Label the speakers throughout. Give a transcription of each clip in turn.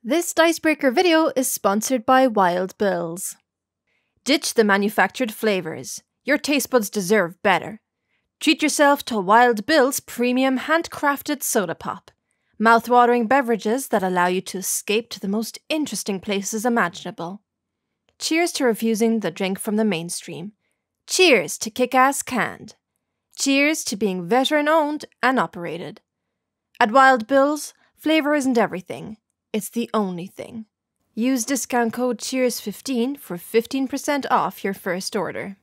Speaker 1: This Dicebreaker video is sponsored by Wild Bills. Ditch the manufactured flavors. Your taste buds deserve better. Treat yourself to Wild Bill's premium handcrafted soda pop. Mouth-watering beverages that allow you to escape to the most interesting places imaginable. Cheers to refusing the drink from the mainstream. Cheers to kick-ass canned. Cheers to being veteran-owned and operated. At Wild Bills, flavor isn't everything. It's the only thing. Use discount code CHEERS15 for 15% off your first order.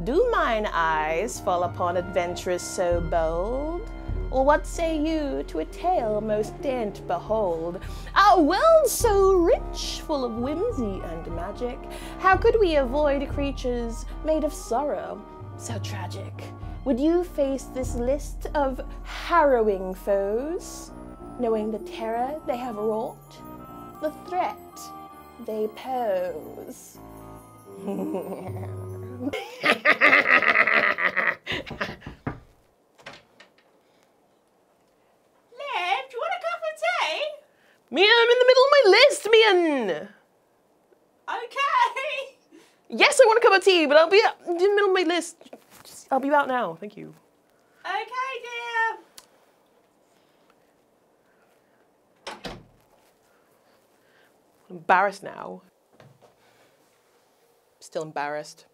Speaker 2: Do mine eyes fall upon adventurers so bold? Or what say you to a tale most daren't behold? Our world so rich, full of whimsy and magic, how could we avoid creatures made of sorrow so tragic? Would you face this list of harrowing foes, knowing the terror they have wrought, the threat they pose? Liv, do you want a cup of tea?
Speaker 3: Mia, I'm in the middle of my list, Mian!
Speaker 2: Okay.
Speaker 3: Yes, I want a cup of tea, but I'll be in the middle of my list. I'll be out now, thank you.
Speaker 2: Okay, dear.
Speaker 3: I'm embarrassed now. Still embarrassed.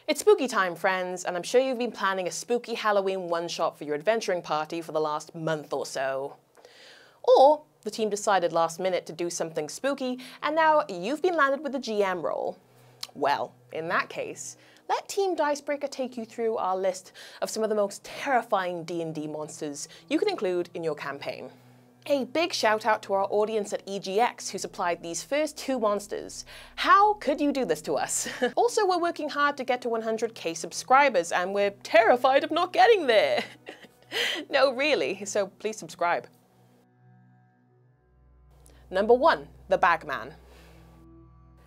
Speaker 3: It's spooky time, friends, and I'm sure you've been planning a spooky Halloween one-shot for your adventuring party for the last month or so. Or the team decided last minute to do something spooky, and now you've been landed with the GM role. Well, in that case, let Team Dicebreaker take you through our list of some of the most terrifying D&D monsters you can include in your campaign. A big shout out to our audience at EGX who supplied these first two monsters. How could you do this to us? Also, we're working hard to get to 100k subscribers and we're terrified of not getting there. No, really, so please subscribe. Number 1, the Bagman.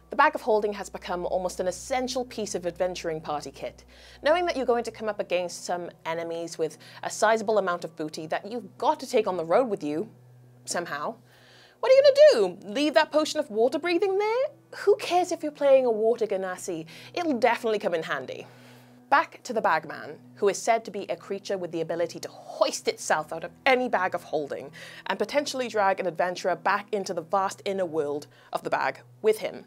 Speaker 3: The Bag of Holding has become almost an essential piece of adventuring party kit. Knowing that you're going to come up against some enemies with a sizable amount of booty that you've got to take on the road with you, somehow. What are you going to do? Leave that potion of water breathing there? Who cares if you're playing a water genasi? It'll definitely come in handy. Back to the Bagman, who is said to be a creature with the ability to hoist itself out of any bag of holding and potentially drag an adventurer back into the vast inner world of the bag with him,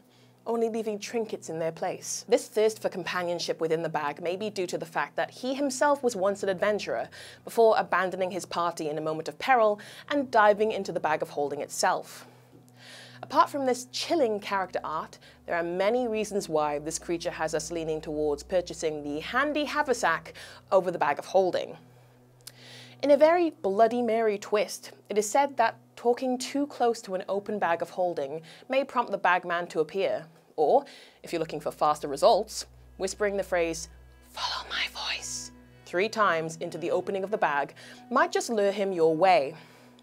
Speaker 3: only leaving trinkets in their place. This thirst for companionship within the bag may be due to the fact that he himself was once an adventurer before abandoning his party in a moment of peril and diving into the Bag of Holding itself. Apart from this chilling character art, there are many reasons why this creature has us leaning towards purchasing the handy haversack over the Bag of Holding. In a very Bloody Mary twist, it is said that talking too close to an open bag of holding may prompt the Bagman to appear, or, if you're looking for faster results, whispering the phrase, "Follow my voice," 3 times into the opening of the bag might just lure him your way.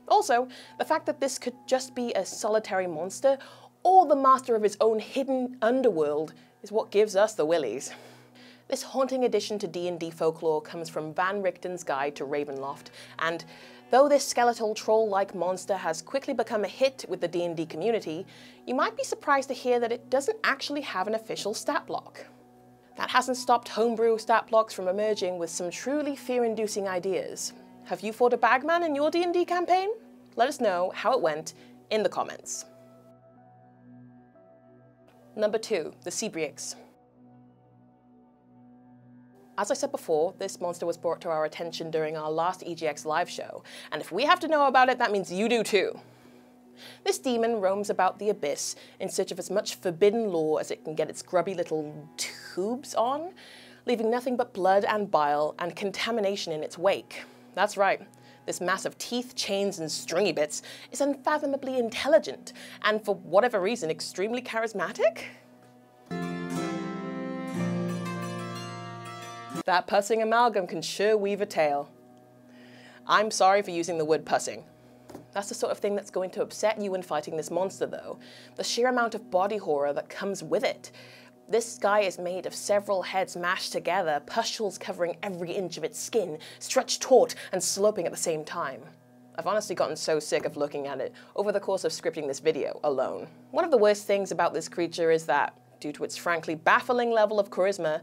Speaker 3: Also, the fact that this could just be a solitary monster or the master of his own hidden underworld is what gives us the willies. This haunting addition to D&D folklore comes from Van Richten's Guide to Ravenloft, and though this skeletal troll-like monster has quickly become a hit with the D&D community, you might be surprised to hear that it doesn't actually have an official stat block. That hasn't stopped homebrew stat blocks from emerging with some truly fear-inducing ideas. Have you fought a Bagman in your D&D campaign? Let us know how it went in the comments. Number 2, the Sibriex. As I said before, this monster was brought to our attention during our last EGX live show, and if we have to know about it, that means you do too. This demon roams about the abyss in search of as much forbidden lore as it can get its grubby little tubes on, leaving nothing but blood and bile and contamination in its wake. That's right, this mass of teeth, chains, and stringy bits is unfathomably intelligent, and for whatever reason, extremely charismatic? That pussing amalgam can sure weave a tale. I'm sorry for using the word pussing. That's the sort of thing that's going to upset you when fighting this monster though. The sheer amount of body horror that comes with it. This guy is made of several heads mashed together, pustules covering every inch of its skin, stretched taut and sloping at the same time. I've honestly gotten so sick of looking at it over the course of scripting this video alone. One of the worst things about this creature is that, due to its frankly baffling level of charisma,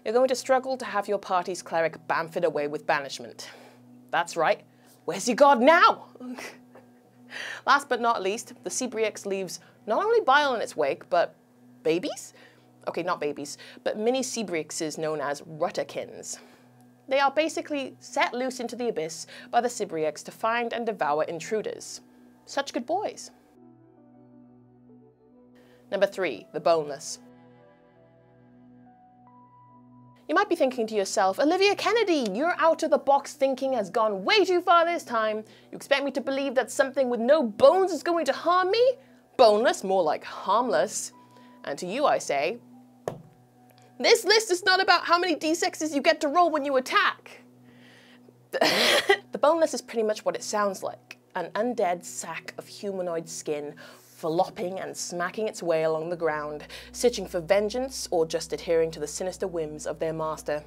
Speaker 3: you're going to struggle to have your party's cleric bamfed away with banishment. That's right, where's your god now? Last but not least, the Sibriex leaves not only bile in its wake, but babies? Okay, not babies, but mini Sibriexes known as Rutterkins. They are basically set loose into the abyss by the Sibriex to find and devour intruders. Such good boys. Number 3, the Boneless. You might be thinking to yourself, Olivia Kennedy, your out-of-the-box thinking has gone way too far this time. You expect me to believe that something with no bones is going to harm me? Boneless, more like harmless. And to you I say, this list is not about how many d6s you get to roll when you attack. The Boneless is pretty much what it sounds like. An undead sack of humanoid skin flopping and smacking its way along the ground, searching for vengeance or just adhering to the sinister whims of their master.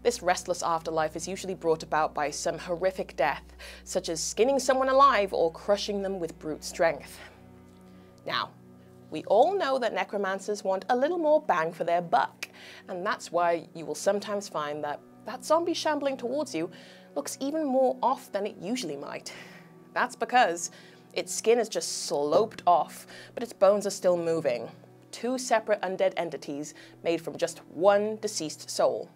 Speaker 3: This restless afterlife is usually brought about by some horrific death, such as skinning someone alive or crushing them with brute strength. Now, we all know that necromancers want a little more bang for their buck, and that's why you will sometimes find that that zombie shambling towards you looks even more off than it usually might. That's because its skin is just sloped off, but its bones are still moving. 2 separate undead entities made from just one deceased soul.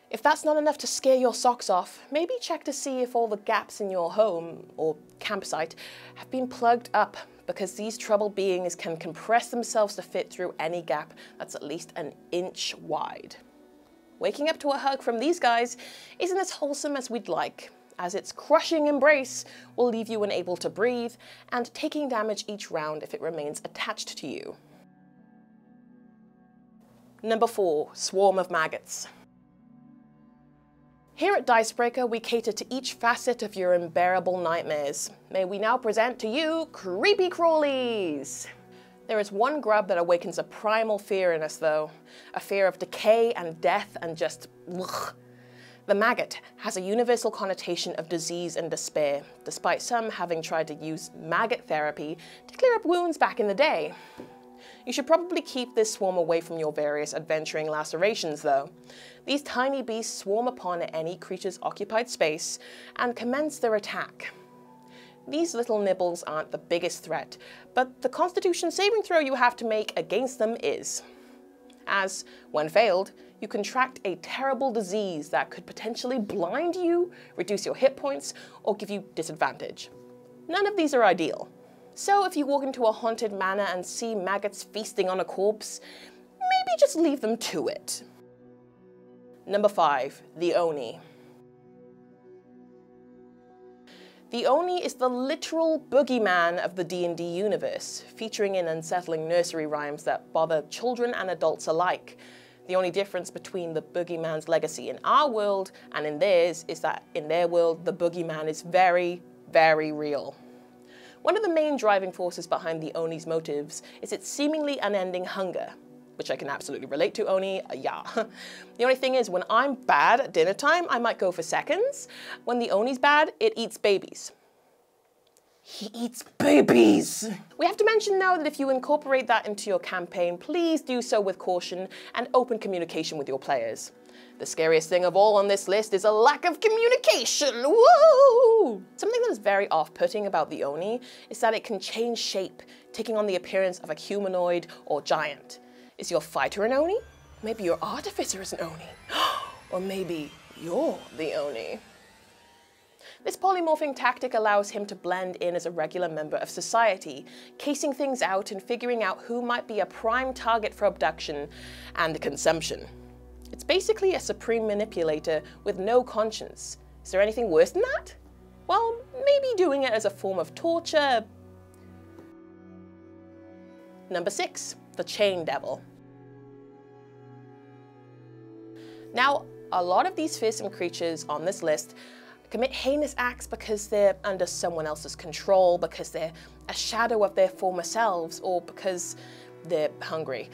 Speaker 3: If that's not enough to scare your socks off, maybe check to see if all the gaps in your home or campsite have been plugged up, because these troubled beings can compress themselves to fit through any gap that's at least an inch wide. Waking up to a hug from these guys isn't as wholesome as we'd like, as its crushing embrace will leave you unable to breathe and taking damage each round if it remains attached to you. Number 4, Swarm of Maggots. Here at Dicebreaker, we cater to each facet of your unbearable nightmares. May we now present to you Creepy Crawlies! There is one grub that awakens a primal fear in us though, a fear of decay and death and just ugh. The maggot has a universal connotation of disease and despair, despite some having tried to use maggot therapy to clear up wounds back in the day. You should probably keep this swarm away from your various adventuring lacerations though. These tiny beasts swarm upon any creature's occupied space and commence their attack. These little nibbles aren't the biggest threat, but the Constitution saving throw you have to make against them is. As, when failed, you contract a terrible disease that could potentially blind you, reduce your hit points, or give you disadvantage. None of these are ideal. So if you walk into a haunted manor and see maggots feasting on a corpse, maybe just leave them to it. Number 5, the Oni. The Oni is the literal boogeyman of the D&D universe, featuring in unsettling nursery rhymes that bother children and adults alike. The only difference between the boogeyman's legacy in our world and in theirs is that in their world, the boogeyman is very, very real. One of the main driving forces behind the Oni's motives is its seemingly unending hunger, which I can absolutely relate to, Oni, yeah. The only thing is, when I'm bad at dinner time, I might go for seconds. When the Oni's bad, it eats babies. He eats babies! We have to mention now that if you incorporate that into your campaign, please do so with caution and open communication with your players. The scariest thing of all on this list is a lack of communication, woo! Something that is very off-putting about the Oni is that it can change shape, taking on the appearance of a humanoid or giant. Is your fighter an Oni? Maybe your artificer is an Oni. Or maybe you're the Oni. This polymorphing tactic allows him to blend in as a regular member of society, casing things out and figuring out who might be a prime target for abduction and consumption. It's basically a supreme manipulator with no conscience. Is there anything worse than that? Well, maybe doing it as a form of torture. Number 6, the Chain Devil. Now, a lot of these fearsome creatures on this list commit heinous acts because they're under someone else's control, because they're a shadow of their former selves, or because they're hungry.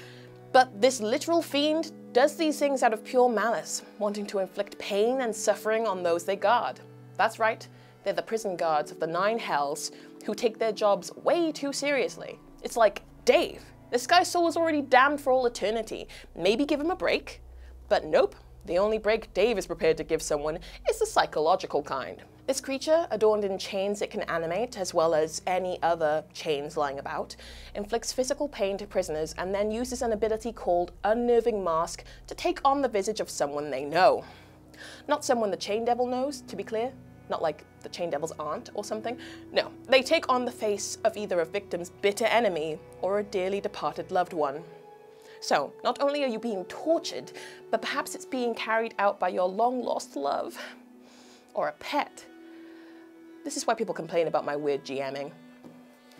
Speaker 3: But this literal fiend does these things out of pure malice, wanting to inflict pain and suffering on those they guard. That's right, They're the prison guards of the 9 hells who take their jobs way too seriously. It's like, Dave, this guy's soul is already damned for all eternity. Maybe give him a break. But nope, the only break Dave is prepared to give someone is the psychological kind. This creature, adorned in chains it can animate, as well as any other chains lying about, inflicts physical pain to prisoners and then uses an ability called Unnerving Mask to take on the visage of someone they know. Not someone the Chain Devil knows, to be clear. Not like the Chain Devil's aunt or something. No, they take on the face of either a victim's bitter enemy or a dearly departed loved one. So, not only are you being tortured, but perhaps it's being carried out by your long-lost love. Or a pet. This is why people complain about my weird GMing.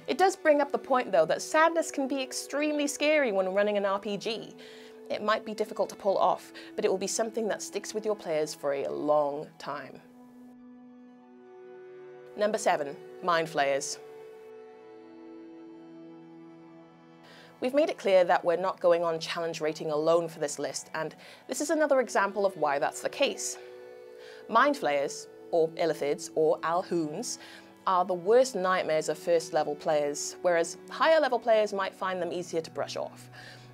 Speaker 3: It does bring up the point, though, that sadness can be extremely scary when running an RPG. It might be difficult to pull off, but it will be something that sticks with your players for a long time. Number 7, Mind Flayers. We've made it clear that we're not going on challenge rating alone for this list, and this is another example of why that's the case. Mind Flayers, or Illithids, or Alhoons, are the worst nightmares of first level players, whereas higher level players might find them easier to brush off,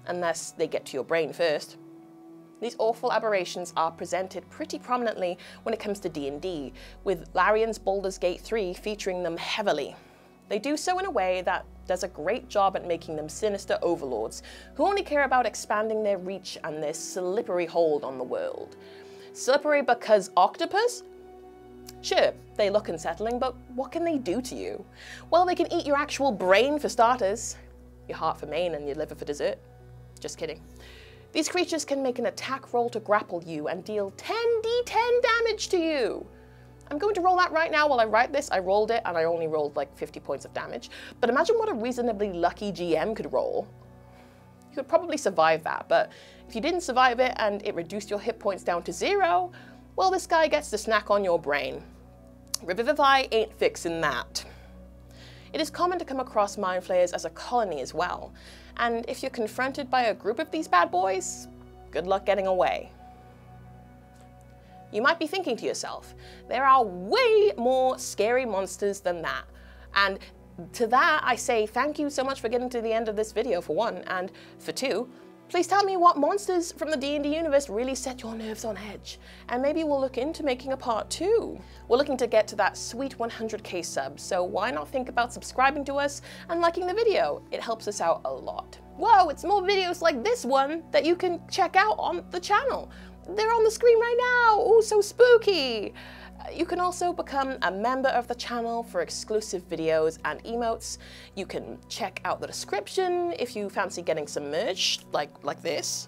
Speaker 3: unless they get to your brain first. These awful aberrations are presented pretty prominently when it comes to D&D, with Larian's Baldur's Gate 3 featuring them heavily. They do so in a way that does a great job at making them sinister overlords, who only care about expanding their reach and their slippery hold on the world. Slippery because octopus? Sure, they look unsettling, but what can they do to you? Well, they can eat your actual brain for starters, your heart for main and your liver for dessert. Just kidding. These creatures can make an attack roll to grapple you and deal 10d10 damage to you. I'm going to roll that right now while I write this. I rolled it and I only rolled like 50 points of damage. But imagine what a reasonably lucky GM could roll. You could probably survive that, but if you didn't survive it and it reduced your hit points down to 0, well, this guy gets to snack on your brain. Revivify ain't fixing that. It is common to come across Mind Flayers as a colony as well, and if you're confronted by a group of these bad boys, good luck getting away. You might be thinking to yourself, there are way more scary monsters than that, and to that I say thank you so much for getting to the end of this video, for one, and for two, please tell me what monsters from the D&D universe really set your nerves on edge, and maybe we'll look into making a part 2. We're looking to get to that sweet 100k sub, so why not think about subscribing to us and liking the video? It helps us out a lot. Whoa, it's more videos like this one that you can check out on the channel. They're on the screen right now. Oh, so spooky. You can also become a member of the channel for exclusive videos and emotes. You can check out the description if you fancy getting some merch, like this,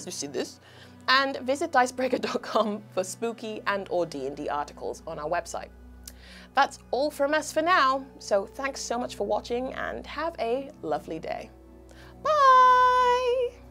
Speaker 3: you see this? And visit Dicebreaker.com for spooky and or D&D articles on our website. That's all from us for now, so thanks so much for watching and have a lovely day. Bye!